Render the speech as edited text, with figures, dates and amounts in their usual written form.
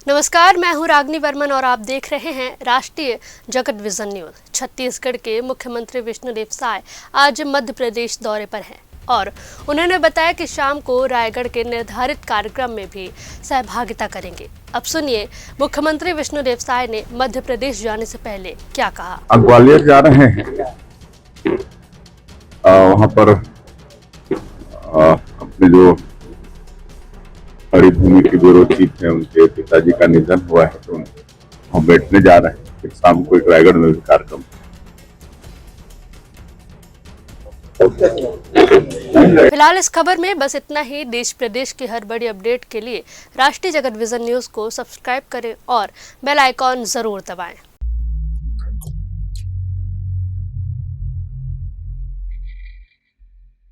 नमस्कार, मैं हूं रागनी वर्मन और आप देख रहे हैं राष्ट्रीय जगत विजन न्यूज। छत्तीसगढ़ के मुख्यमंत्री विष्णुदेव साय आज मध्य प्रदेश दौरे पर हैं और उन्होंने बताया कि शाम को रायगढ़ के निर्धारित कार्यक्रम में भी सहभागिता करेंगे। अब सुनिए मुख्यमंत्री विष्णुदेव साय ने मध्य प्रदेश जाने से पहले क्या कहा। ग्वालियर जा रहे हैं, वहां पर अपने जो हरी भूमि के ब्यूरो चीफ है, उनके पिताजी का निधन हुआ है, तो हम बैठने जा रहे हैं। फिर शाम को एक रायगढ़ में भी कार्यक्रम। फिलहाल इस खबर में बस इतना ही। देश प्रदेश की हर बड़ी अपडेट के लिए राष्ट्रीय जगत विजन न्यूज को सब्सक्राइब करें और बेल आइकॉन जरूर दबाएं।